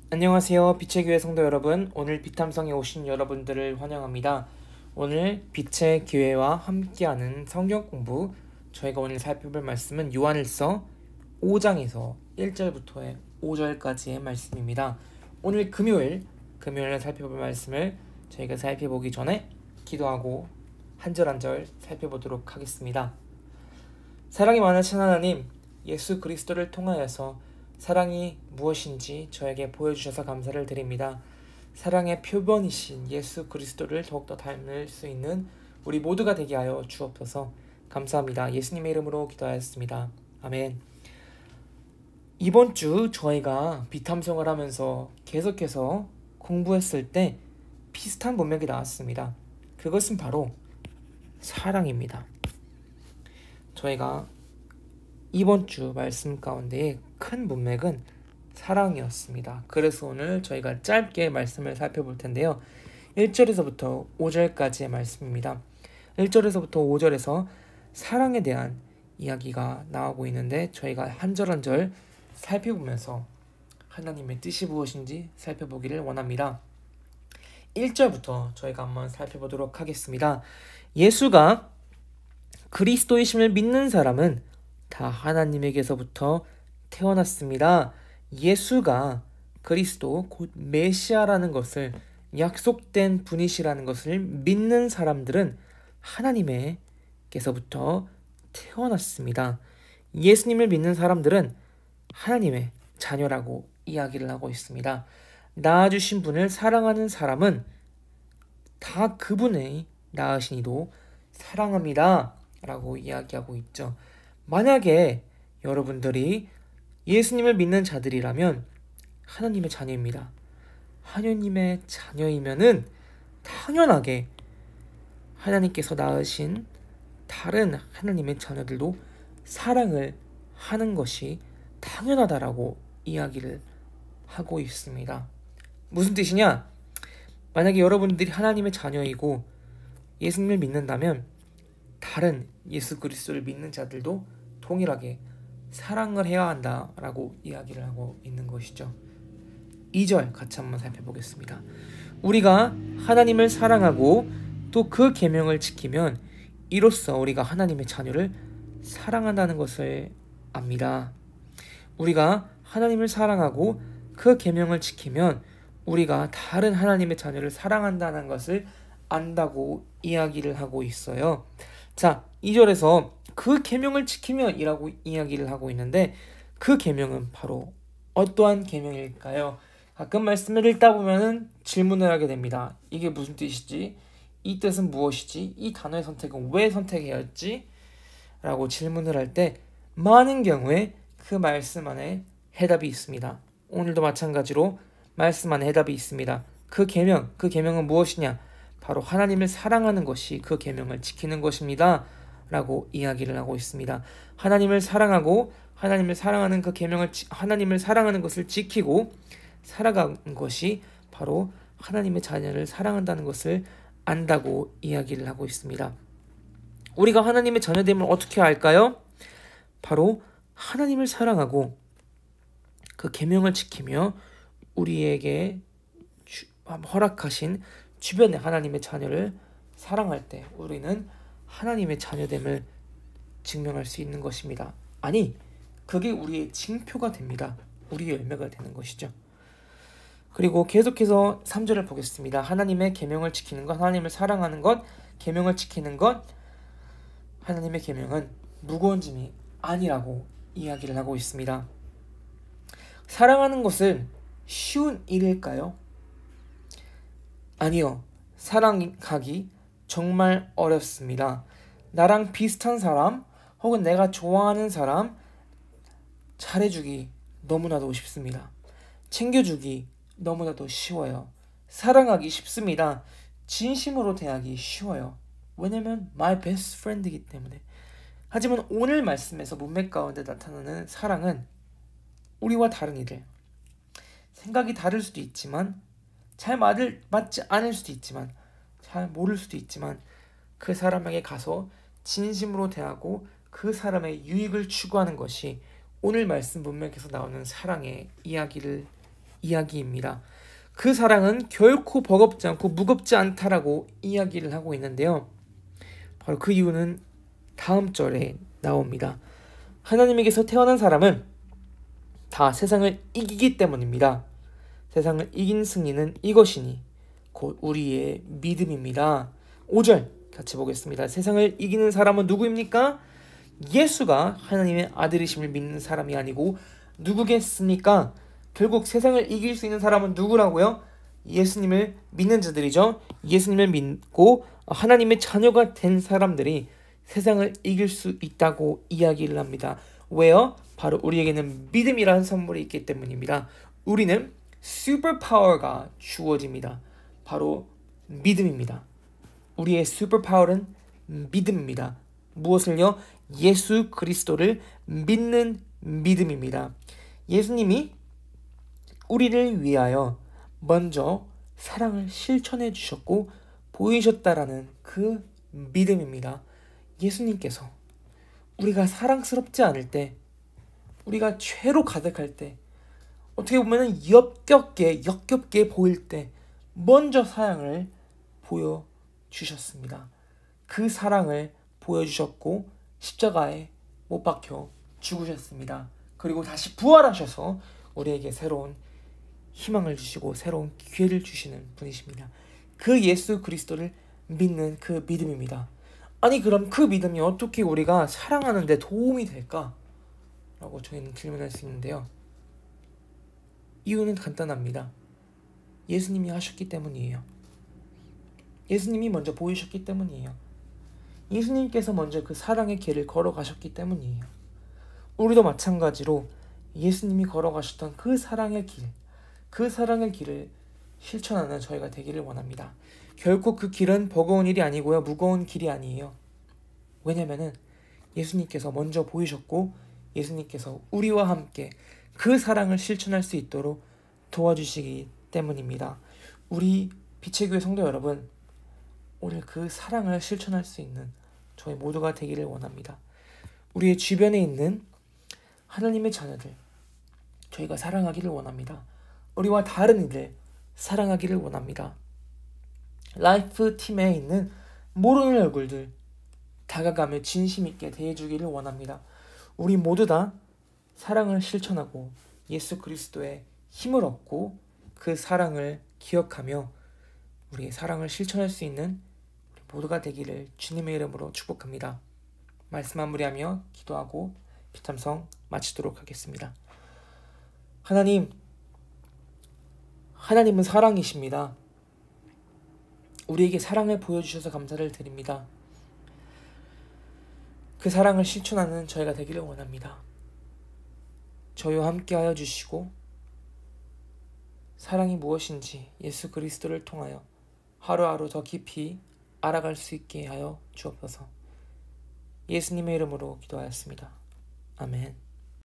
안녕하세요. 빛의 교회 성도 여러분. 오늘 빛탐성에 오신 여러분들을 환영합니다. 오늘 빛의 교회와 함께하는 성경 공부, 저희가 오늘 살펴볼 말씀은 요한일서 5장에서 1절부터 5절까지의 말씀입니다. 오늘 금요일에 살펴볼 말씀을 저희가 살펴보기 전에 기도하고 한 절 한 절 살펴보도록 하겠습니다. 사랑이 많으신 하나님, 예수 그리스도를 통하여서 사랑이 무엇인지 저에게 보여주셔서 감사를 드립니다. 사랑의 표본이신 예수 그리스도를 더욱더 닮을 수 있는 우리 모두가 되게 하여 주옵소서. 감사합니다. 예수님의 이름으로 기도하였습니다. 아멘. 이번 주 저희가 비탐성을 하면서 계속해서 공부했을 때 비슷한 문맥이 나왔습니다. 그것은 바로 사랑입니다. 저희가 이번 주 말씀 가운데의 큰 문맥은 사랑이었습니다. 그래서 오늘 저희가 짧게 말씀을 살펴볼 텐데요. 1절에서부터 5절까지의 말씀입니다. 1절에서부터 5절에서 사랑에 대한 이야기가 나오고 있는데 저희가 한 절 한 절 살펴보면서 하나님의 뜻이 무엇인지 살펴보기를 원합니다. 1절부터 저희가 한번 살펴보도록 하겠습니다. 예수가 그리스도이심을 믿는 사람은 다 하나님에게서부터 태어났습니다. 예수가 그리스도 곧 메시아라는 것을, 약속된 분이시라는 것을 믿는 사람들은 하나님에게서부터 태어났습니다. 예수님을 믿는 사람들은 하나님의 자녀라고 이야기를 하고 있습니다. 낳아주신 분을 사랑하는 사람은 다 그분의 낳으신 이도 사랑합니다 라고 이야기하고 있죠. 만약에 여러분들이 예수님을 믿는 자들이라면 하나님의 자녀입니다. 하나님의 자녀이면은 당연하게 하나님께서 낳으신 다른 하나님의 자녀들도 사랑을 하는 것이 당연하다라고 이야기를 하고 있습니다. 무슨 뜻이냐? 만약에 여러분들이 하나님의 자녀이고 예수님을 믿는다면 다른 예수 그리스도를 믿는 자들도 동일하게 사랑을 해야 한다라고 이야기를 하고 있는 것이죠. 2절 같이 한번 살펴보겠습니다. 우리가 하나님을 사랑하고 또 그 계명을 지키면 이로써 우리가 하나님의 자녀를 사랑한다는 것을 압니다. 우리가 하나님을 사랑하고 그 계명을 지키면 우리가 다른 하나님의 자녀를 사랑한다는 것을 안다고 이야기를 하고 있어요. 자, 2절에서 그 계명을 지키면 이라고 이야기를 하고 있는데 그 계명은 바로 어떠한 계명일까요? 가끔 말씀을 읽다 보면은 질문을 하게 됩니다. 이게 무슨 뜻이지? 이 뜻은 무엇이지? 이 단어의 선택은 왜 선택해야 했지? 라고 질문을 할 때 많은 경우에 그 말씀 안에 해답이 있습니다. 오늘도 마찬가지로 말씀 안에 해답이 있습니다. 그 계명은 무엇이냐? 바로 하나님을 사랑하는 것이 그 계명을 지키는 것입니다 라고 이야기를 하고 있습니다. 하나님을 사랑하고 하나님을 사랑하는 그 계명을 하나님을 사랑하는 것을 지키고 살아가는 것이 바로 하나님의 자녀를 사랑한다는 것을 안다고 이야기를 하고 있습니다. 우리가 하나님의 자녀됨을 어떻게 알까요? 바로 하나님을 사랑하고 그 계명을 지키며 우리에게 허락하신 주변의 하나님의 자녀를 사랑할 때 우리는 하나님의 자녀됨을 증명할 수 있는 것입니다. 아니, 그게 우리의 징표가 됩니다. 우리의 열매가 되는 것이죠. 그리고 계속해서 3절을 보겠습니다. 하나님의 계명을 지키는 것, 하나님을 사랑하는 것, 계명을 지키는 것, 하나님의 계명은 무거운 짐이 아니라고 이야기를 하고 있습니다. 사랑하는 것은 쉬운 일일까요? 아니요. 사랑하기 정말 어렵습니다. 나랑 비슷한 사람 혹은 내가 좋아하는 사람 잘해주기 너무나도 쉽습니다. 챙겨주기 너무나도 쉬워요. 사랑하기 쉽습니다. 진심으로 대하기 쉬워요. 왜냐면 my best friend이기 때문에. 하지만 오늘 말씀에서 문맥 가운데 나타나는 사랑은 우리와 다른 이들, 생각이 다를 수도 있지만 잘 맞지 않을 수도 있지만 잘 모를 수도 있지만 그 사람에게 가서 진심으로 대하고 그 사람의 유익을 추구하는 것이 오늘 말씀 문맥에서 나오는 사랑의 이야기입니다. 그 사랑은 결코 버겁지 않고 무겁지 않다라고 이야기를 하고 있는데요. 바로 그 이유는 다음 절에 나옵니다. 하나님에게서 태어난 사람은 다 세상을 이기기 때문입니다. 세상을 이긴 승리는 이것이니 곧 우리의 믿음입니다. 5절 같이 보겠습니다. 세상을 이기는 사람은 누구입니까? 예수가 하나님의 아들이심을 믿는 사람이 아니고 누구겠습니까? 결국 세상을 이길 수 있는 사람은 누구라고요? 예수님을 믿는 자들이죠. 예수님을 믿고 하나님의 자녀가 된 사람들이 세상을 이길 수 있다고 이야기를 합니다. 왜요? 바로 우리에게는 믿음이라는 선물이 있기 때문입니다. 우리는 슈퍼파워가 주어집니다. 바로 믿음입니다. 우리의 슈퍼파워는 믿음입니다. 무엇을요? 예수 그리스도를 믿는 믿음입니다. 예수님이 우리를 위하여 먼저 사랑을 실천해 주셨고 보이셨다라는 그 믿음입니다. 예수님께서 우리가 사랑스럽지 않을 때, 우리가 죄로 가득할 때, 어떻게 보면 역겹게 보일 때 먼저 사랑을 보여주셨습니다. 그 사랑을 보여주셨고 십자가에 못 박혀 죽으셨습니다. 그리고 다시 부활하셔서 우리에게 새로운 희망을 주시고 새로운 기회를 주시는 분이십니다. 그 예수 그리스도를 믿는 그 믿음입니다. 아니 그럼 그 믿음이 어떻게 우리가 사랑하는 데 도움이 될까? 라고 저희는 질문할 수 있는데요. 이유는 간단합니다. 예수님이 하셨기 때문이에요. 예수님이 먼저 보이셨기 때문이에요. 예수님께서 먼저 그 사랑의 길을 걸어가셨기 때문이에요. 우리도 마찬가지로 예수님이 걸어가셨던 그 사랑의 길을 실천하는 저희가 되기를 원합니다. 결코 그 길은 버거운 일이 아니고요. 무거운 길이 아니에요. 왜냐면은 예수님께서 먼저 보이셨고 예수님께서 우리와 함께 그 사랑을 실천할 수 있도록 도와주시기 때문입니다. 우리 빛의 교회 성도 여러분, 오늘 그 사랑을 실천할 수 있는 저희 모두가 되기를 원합니다. 우리의 주변에 있는 하나님의 자녀들, 저희가 사랑하기를 원합니다. 우리와 다른 이들 사랑하기를 원합니다. 라이프 팀에 있는 모르는 얼굴들 다가가며 진심 있게 대해주기를 원합니다. 우리 모두 다 사랑을 실천하고 예수 그리스도의 힘을 얻고 그 사랑을 기억하며 우리의 사랑을 실천할 수 있는 우리 모두가 되기를 주님의 이름으로 축복합니다. 말씀 마무리하며 기도하고 비참성 마치도록 하겠습니다. 하나님은 사랑이십니다. 우리에게 사랑을 보여주셔서 감사를 드립니다. 그 사랑을 실천하는 저희가 되기를 원합니다. 저희와 함께하여 주시고 사랑이 무엇인지 예수 그리스도를 통하여 하루하루 더 깊이 알아갈 수 있게 하여 주옵소서. 예수님의 이름으로 기도하였습니다. 아멘.